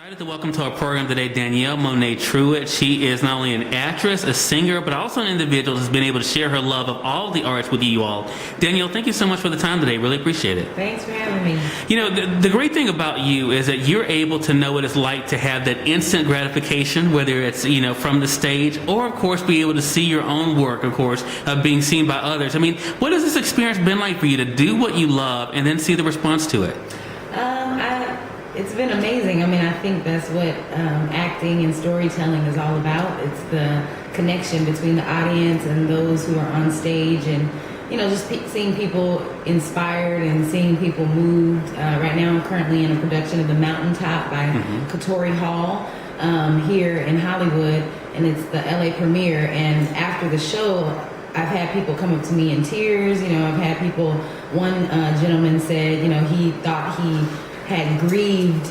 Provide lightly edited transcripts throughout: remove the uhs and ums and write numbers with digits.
Excited to welcome to our program today Danielle Mone Truitt. She is not only an actress, a singer, but also an individual who's been able to share her love of all the arts with you all. Danielle, thank you so much for the time today. Really appreciate it. Thanks for having me. You know, the great thing about you is that you're able to know what it's like to have that instant gratification, whether it's, from the stage or, of course, be able to see your own work, of course, being seen by others. I mean, what has this experience been like for you to do what you love and then see the response to it? It's been amazing. I mean, I think that's what acting and storytelling is all about. It's the connection between the audience and those who are on stage, and just seeing people inspired and seeing people moved. Right now, I'm currently in a production of The Mountaintop by Katori Hall here in Hollywood, and it's the LA premiere. And after the show, I've had people come up to me in tears. I've had people. One gentleman said, he thought he had grieved,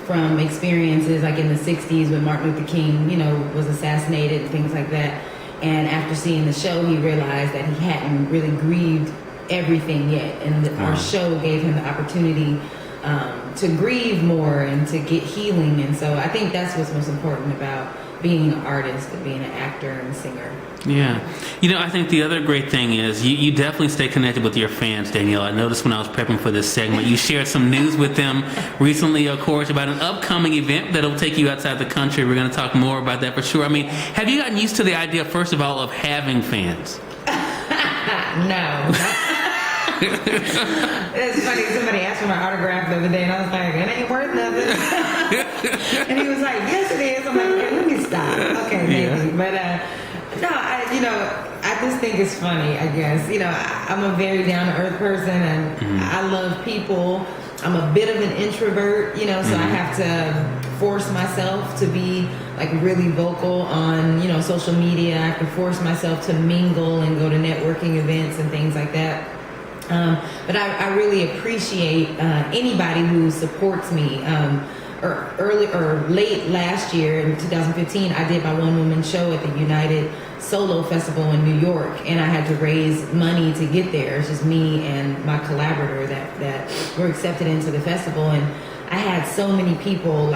from experiences like in the 60s when Martin Luther King, was assassinated and things like that. And after seeing the show, he realized that he hadn't really grieved everything yet. And our show gave him the opportunity to grieve more and to get healing. And so I think that's what's most important about being an artist and being an actor and singer. Yeah. I think the other great thing is you definitely stay connected with your fans, Danielle. I noticed when I was prepping for this segment, you shared some news with them recently, of course, about an upcoming event that'll take you outside the country. We're going to talk more about that for sure. I mean, have you gotten used to the idea, first of all, of having fans? No. It's funny, somebody asked for my autograph the other day, and I was like, it ain't worth nothing. And he was like, yes, it is. I'm like, okay, let me stop. Okay, maybe. Yeah. But, no, I just think it's funny, I guess. I'm a very down-to-earth person, and I love people. I'm a bit of an introvert, so I have to force myself to be, really vocal on, social media. I have to force myself to mingle and go to networking events and things like that. But I really appreciate anybody who supports me. Late last year in 2015, I did my one-woman show at the United Solo Festival in New York, and I had to raise money to get there. It's just me and my collaborator that were accepted into the festival, and I had so many people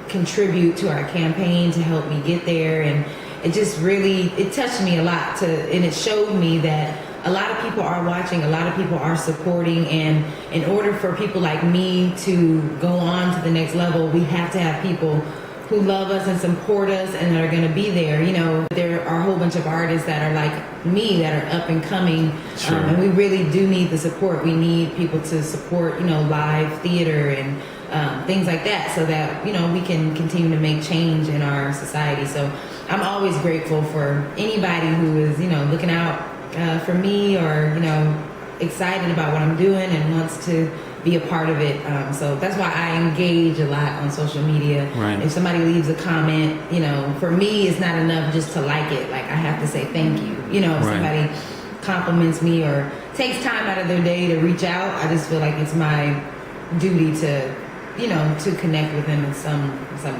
contribute to our campaign to help me get there, and it just really touched me a lot and it showed me that a lot of people are watching, a lot of people are supporting, and in order for people like me to go on to the next level, we have to have people who love us and support us and that are going to be there. There are a whole bunch of artists that are like me that are up and coming, and we really do need the support. We need people to support, live theater and things like that, so that, we can continue to make change in our society. So I'm always grateful for anybody who is, looking out for me, or excited about what I'm doing and wants to be a part of it. So that's why I engage a lot on social media. Right. If somebody leaves a comment, for me it's not enough just to like it. I have to say thank you. If somebody compliments me or takes time out of their day to reach out, I just feel like it's my duty to connect with them in some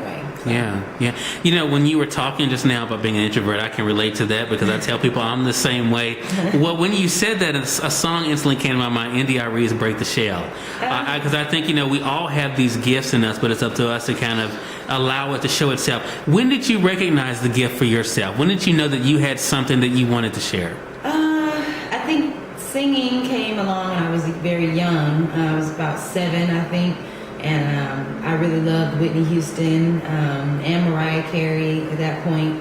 way. So. Yeah. When you were talking just now about being an introvert, I can relate to that because I tell people I'm the same way. Well, when you said that, a song instantly came to my mind, NDRE's Break the Shell. Because I think, we all have these gifts in us, but it's up to us to kind of allow it to show itself. When did you recognize the gift for yourself? When did you know that you had something that you wanted to share? I think singing came along when I was very young. I was about 7, I think. And I really loved Whitney Houston and Mariah Carey at that point.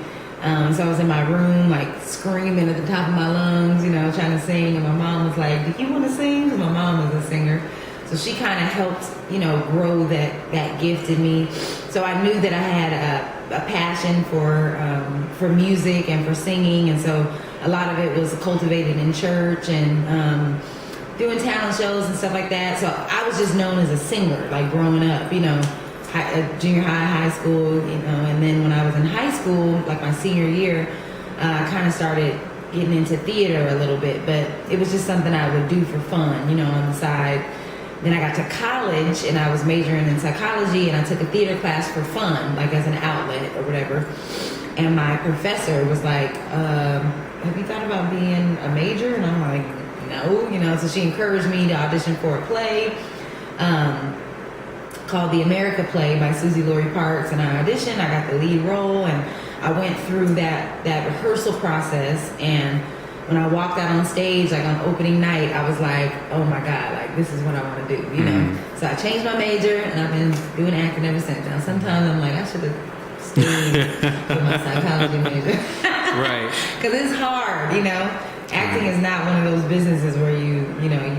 So I was in my room, screaming at the top of my lungs, trying to sing. And my mom was like, "Do you want to sing?" And my mom was a singer. So she kind of helped, grow that gift in me. So I knew that I had a passion for music and for singing. And so a lot of it was cultivated in church and doing talent shows and stuff like that. So I was just known as a singer, growing up, junior high school, and then when I was in high school, my senior year, I kind of started getting into theater a little bit, but it was just something I would do for fun, on the side. Then I got to college and I was majoring in psychology, and I took a theater class for fun, as an outlet or whatever. And my professor was like, have you thought about being a major? And I'm like, no, so she encouraged me to audition for a play. called The America Play by Susie Laurie Parks, and I auditioned. I got the lead role, and I went through that rehearsal process. And when I walked out on stage, like on opening night, I was like, oh my God, like this is what I want to do, you know? So I changed my major, and I've been doing acting ever since. Now sometimes I'm like, I should have stayed with my psychology major. Right. Because it's hard, you know? Acting is not one of those businesses where you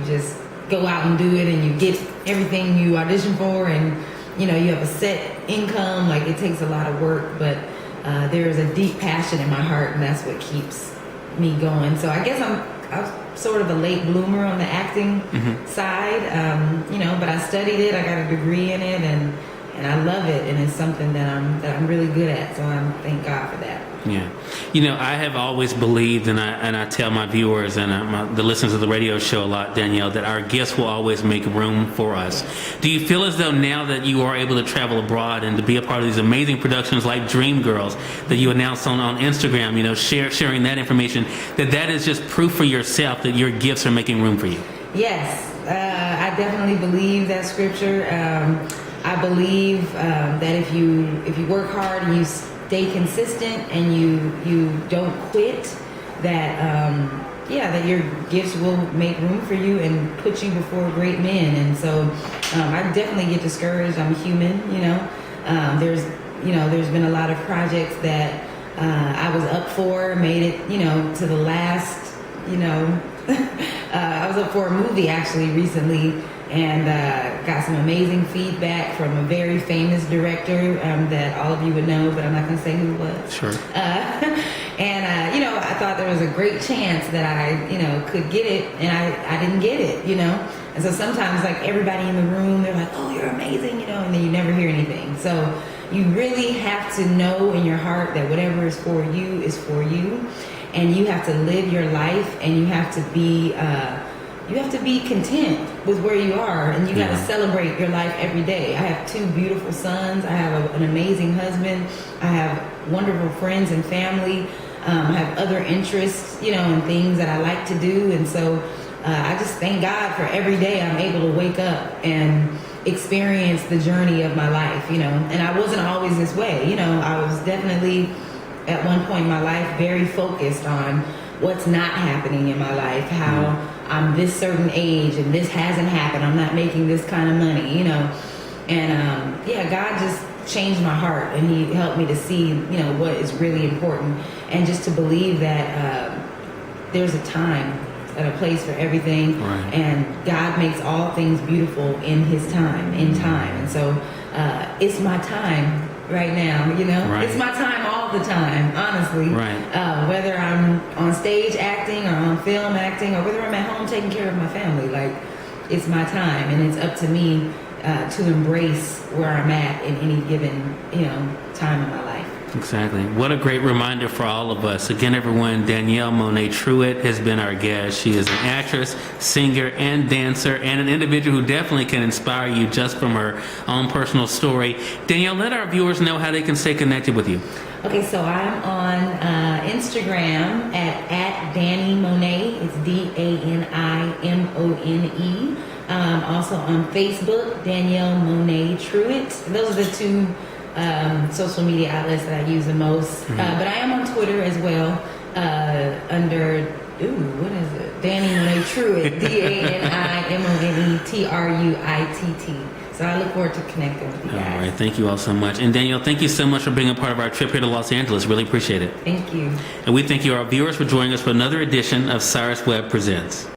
just go out and do it and you get everything you audition for, and, you have a set income. Like, it takes a lot of work, but there is a deep passion in my heart, and that's what keeps me going. So I guess I'm sort of a late bloomer on the acting side, but I studied it. I got a degree in it, and I love it, and it's something that I'm really good at. So I thank God for that. Yeah. I have always believed, and I tell my viewers and the listeners of the radio show a lot, Danielle, that our gifts will always make room for us. Do you feel as though now that you are able to travel abroad and to be a part of these amazing productions like Dreamgirls that you announced on Instagram, sharing that information, that is just proof for yourself that your gifts are making room for you? Yes. I definitely believe that scripture. I believe that if you work hard and you stay consistent and you don't quit, that your gifts will make room for you and put you before great men. And so I definitely get discouraged. I'm human, there's been a lot of projects that I was up for, made it, to the last, I was up for a movie actually recently, and got some amazing feedback from a very famous director that all of you would know, but I'm not going to say who it was. Sure. I thought there was a great chance that I, could get it, and I didn't get it, And so sometimes, like, everybody in the room, they're like, oh, you're amazing, and then you never hear anything. So you really have to know in your heart that whatever is for you is for you, and you have to live your life, and you have to be content with where you are, and you got to celebrate your life every day. I have 2 beautiful sons. I have an amazing husband. I have wonderful friends and family. I have other interests, and things that I like to do. And so I just thank God for every day I'm able to wake up and experience the journey of my life, And I wasn't always this way, I was definitely at one point in my life very focused on what's not happening in my life, how I'm this certain age and this hasn't happened, I'm not making this kind of money, And God just changed my heart, and He helped me to see, what is really important, and just to believe that there's a time and a place for everything, right. And God makes all things beautiful in His time, And so it's my time right now, Right. It's my time all the time, honestly. Right. Whether I'm on stage acting or on film acting, or whether I'm at home taking care of my family, like, it's my time, and it's up to me to embrace where I'm at in any given, time in my life. Exactly. What a great reminder for all of us. Again, everyone, Danielle Mone Truitt has been our guest. She is an actress, singer, and dancer, and an individual who definitely can inspire you just from her own personal story. Danielle, let our viewers know how they can stay connected with you. Okay, so I'm on Instagram at Danny Mone. It's DANIMONE. Also on Facebook, Danielle Mone Truitt. Those are the 2 social media outlets that I use the most. But I am on Twitter as well, under, what is it? Danny Mone Truitt, DANIMONE TRUITT. So I look forward to connecting with you guys. All right, thank you all so much. And Danielle, thank you so much for being a part of our trip here to Los Angeles. Really appreciate it. Thank you. And we thank you, our viewers, for joining us for another edition of Cyrus Webb Presents.